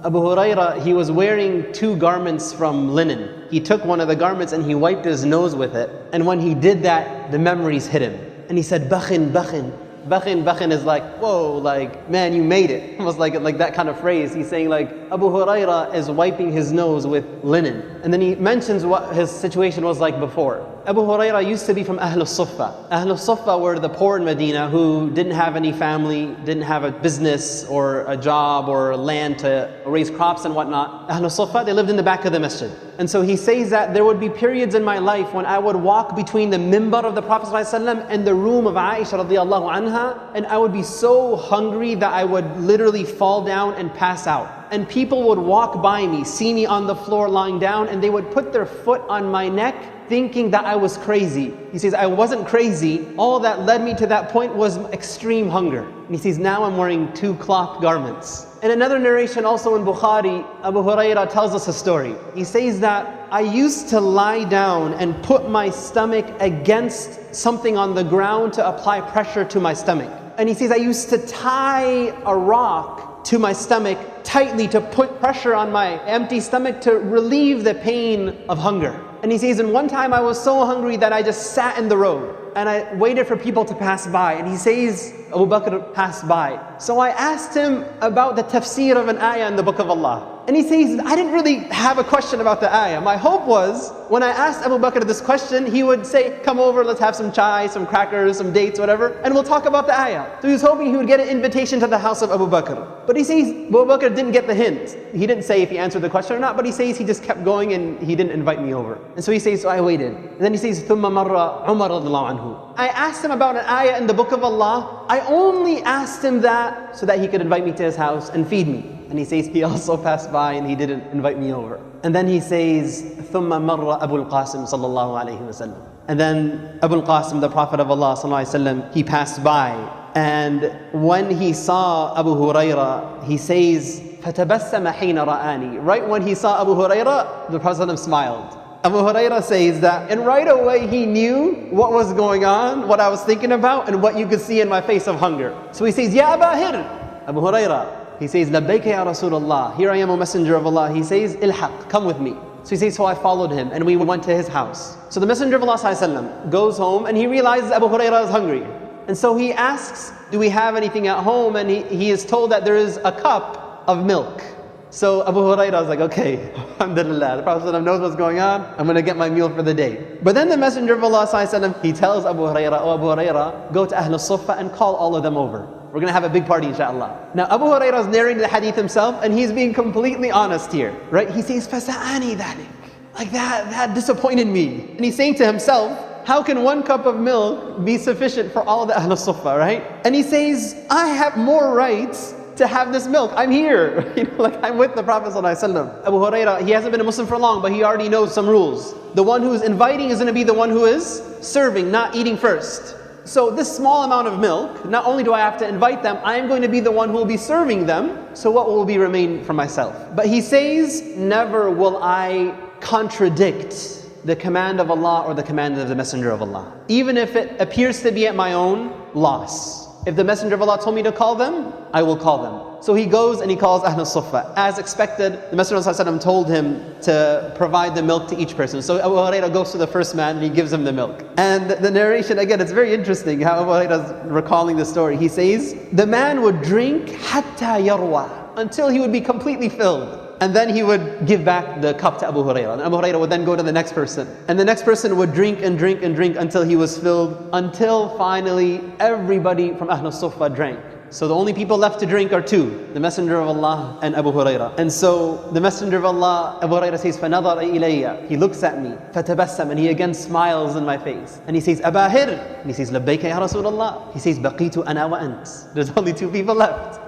Abu Huraira, he was wearing 2 garments from linen. He took one of the garments and he wiped his nose with it. And when he did that, the memories hit him. And he said, Bakhin, Bakhin. Bakhin is like, whoa, like, man, you made it. Almost like that kind of phrase. He's saying like, Abu Huraira is wiping his nose with linen. And then he mentions what his situation was like before. Abu Huraira used to be from Ahlul Suffah. Ahlul Suffah were the poor in Medina who didn't have any family, didn't have a business or a job or land to raise crops and whatnot. Ahlul Suffah, they lived in the back of the masjid. And so he says that there would be periods in my life when I would walk between the mimbar of the Prophet ﷺ and the room of Aisha radiallahu anha, and I would be so hungry that I would literally fall down and pass out. And people would walk by me, see me on the floor lying down, and they would put their foot on my neck thinking that I was crazy. He says, I wasn't crazy. All that led me to that point was extreme hunger. And he says, now I'm wearing 2 cloth garments. In another narration also in Bukhari, Abu Huraira tells us a story. He says that I used to lie down and put my stomach against something on the ground to apply pressure to my stomach. And he says, I used to tie a rock to my stomach tightly to put pressure on my empty stomach to relieve the pain of hunger. And he says, and one time I was so hungry that I just sat in the road and I waited for people to pass by. And he says, Abu Bakr passed by. So I asked him about the tafsir of an ayah in the book of Allah. And he says, I didn't really have a question about the ayah. My hope was, when I asked Abu Bakr this question, he would say, come over, let's have some chai, some crackers, some dates, whatever, and we'll talk about the ayah. So he was hoping he would get an invitation to the house of Abu Bakr. But he says, Abu Bakr didn't get the hint. He didn't say if he answered the question or not, but he says he just kept going and he didn't invite me over. And so he says, so I waited. And then he says, ثُمَّ مَرَّ عُمَرَ رَضِيَ اللَّهُ عَنْهُ. I asked him about an ayah in the book of Allah. I only asked him that so that he could invite me to his house and feed me. And he says he also passed by and he didn't invite me over. And then he says, ثُمَّ مَرَّ أَبُو الْقَاسِمِ صَلَّى اللَّهُ عَلَيْهِ وَسَلَّمَ. And then Abu al-Qasim, the Prophet of Allah sallallahu alaihi wasallam, he passed by. And when he saw Abu Huraira, he says, فَتَبَسَّمَ حِينَ رَآنِي. Right when he saw Abu Huraira, the Prophet smiled. Abu Huraira says that, and right away he knew what was going on, what I was thinking about, and what you could see in my face of hunger. So he says, Ya Aba Hir, Abu Huraira. He says, Labbaika ya Rasulullah. Here I am, O Messenger of Allah. He says, Ilhaq, come with me. So he says, so I followed him and we went to his house. So the Messenger of Allah ﷺ goes home and he realizes Abu Huraira is hungry. And so he asks, do we have anything at home? And he is told that there is a cup of milk. So Abu Huraira is like, okay, alhamdulillah, the Prophet ﷺ knows what's going on, I'm going to get my meal for the day. But then the Messenger of Allah ﷺ, he tells Abu Huraira, oh Abu Huraira, go to Ahlul Suffah and call all of them over. We're going to have a big party, inshallah. Now Abu Huraira is narrating the hadith himself and he's being completely honest here, right? He says, فَسَعَانِي ذَلِكَ. Like that disappointed me. And he's saying to himself, how can 1 cup of milk be sufficient for all the Ahlul Suffah, right? And he says, I have more rights to have this milk. I'm here. Like I'm with the Prophet ﷺ. Abu Huraira, he hasn't been a Muslim for long, but he already knows some rules. The one who is inviting is going to be the one who is serving, not eating first. So this small amount of milk, not only do I have to invite them, I am going to be the one who will be serving them. So what will be remain for myself? But he says, never will I contradict the command of Allah or the command of the Messenger of Allah. Even if it appears to be at my own loss. If the Messenger of Allah told me to call them, I will call them. So he goes and he calls Ahlul Suffah. As expected, the Messenger of Allah told him to provide the milk to each person. So Abu Huraira goes to the first man and he gives him the milk. And the narration, again, it's very interesting how Abu Huraira is recalling the story. He says, the man would drink hatta yarwa, until he would be completely filled. And then he would give back the cup to Abu Huraira. And Abu Huraira would then go to the next person. And the next person would drink and drink and drink until he was filled. Until finally everybody from Ahlul Suffah drank. So the only people left to drink are 2. The Messenger of Allah and Abu Huraira. And so the Messenger of Allah, Abu Huraira says, فَنَظَرَ إِلَيَّ. He looks at me. فَتَبَسَّمَ. And he again smiles in my face. And he says, Aba Hir. And he says, لَبَّيْكَ يَا Rasulullah. He says, بَقِيتُ أَنَا وَأَنْتِ. There's only 2 people left.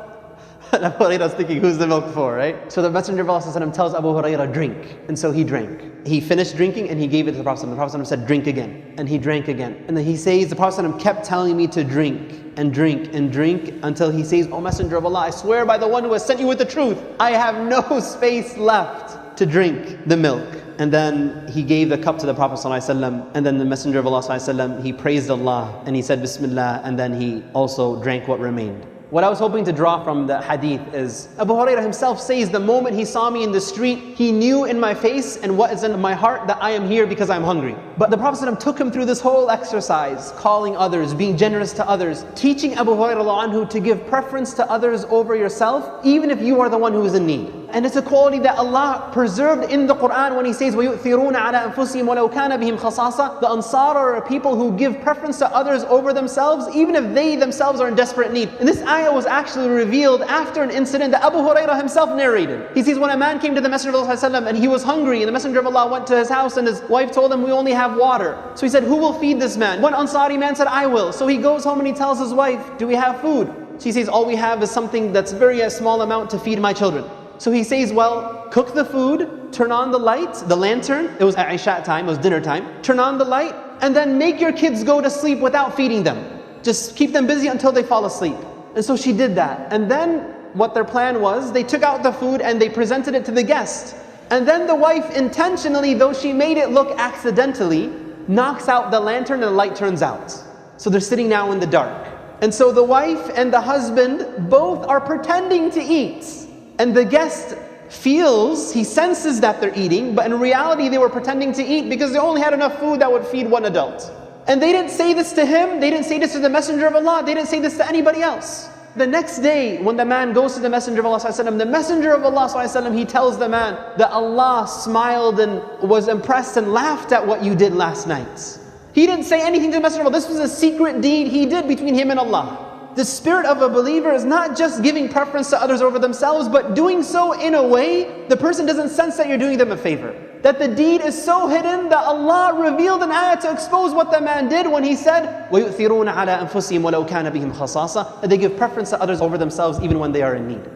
And Abu Huraira is thinking, who's the milk for, right? So the Messenger of Allah tells Abu Huraira, drink. And so he drank. He finished drinking and he gave it to the Prophet. The Prophet said, drink again. And he drank again. And then he says, the Prophet kept telling me to drink and drink and drink until he says, O Messenger of Allah, I swear by the one who has sent you with the truth, I have no space left to drink the milk. And then he gave the cup to the Prophet ﷺ, and then the Messenger of Allah ﷺ, he praised Allah and he said Bismillah, and then he also drank what remained. What I was hoping to draw from the hadith is, Abu Hurairah himself says, the moment he saw me in the street, he knew in my face and what is in my heart that I am here because I'm hungry. But the Prophet ﷺ took him through this whole exercise, calling others, being generous to others, teaching Abu Hurairah anhu to give preference to others over yourself, even if you are the one who is in need. And it's a quality that Allah preserved in the Quran when He says, وَيُؤْثِرُونَ عَلَىٰ أَنفُسِهِمْ وَلَوْ كَانَ بِهِمْ خَصَاصَةٌ. The Ansar are a people who give preference to others over themselves, even if they themselves are in desperate need. And this ayah was actually revealed after an incident that Abu Hurairah himself narrated. He says, when a man came to the Messenger of Allah and he was hungry, and the Messenger of Allah went to his house and his wife told him, we only have water. So he said, who will feed this man? One Ansari man said, I will. So he goes home and he tells his wife, do we have food? She says, all we have is something that's a small amount to feed my children. So he says, well, cook the food, turn on the light, the lantern. It was at Isha time, it was dinner time. Turn on the light, and then make your kids go to sleep without feeding them. Just keep them busy until they fall asleep. And so she did that. And then what their plan was, they took out the food and they presented it to the guest. And then the wife intentionally, though she made it look accidentally, knocks out the lantern and the light turns out. So they're sitting now in the dark. And so the wife and the husband both are pretending to eat. And the guest feels, he senses that they're eating, but in reality they were pretending to eat because they only had enough food that would feed one adult. And they didn't say this to him, they didn't say this to the Messenger of Allah, they didn't say this to anybody else. The next day, when the man goes to the Messenger of Allah, the Messenger of Allah, he tells the man that Allah smiled and was impressed and laughed at what you did last night. He didn't say anything to the Messenger of Allah. This was a secret deed he did between him and Allah. The spirit of a believer is not just giving preference to others over themselves, but doing so in a way the person doesn't sense that you're doing them a favor. That the deed is so hidden that Allah revealed an ayah to expose what the man did when he said, وَيُؤْثِرُونَ عَلَىٰ أَنفُسِهِمْ وَلَوْ كَانَ بِهِمْ خَصَاصَةٌ. That they give preference to others over themselves even when they are in need.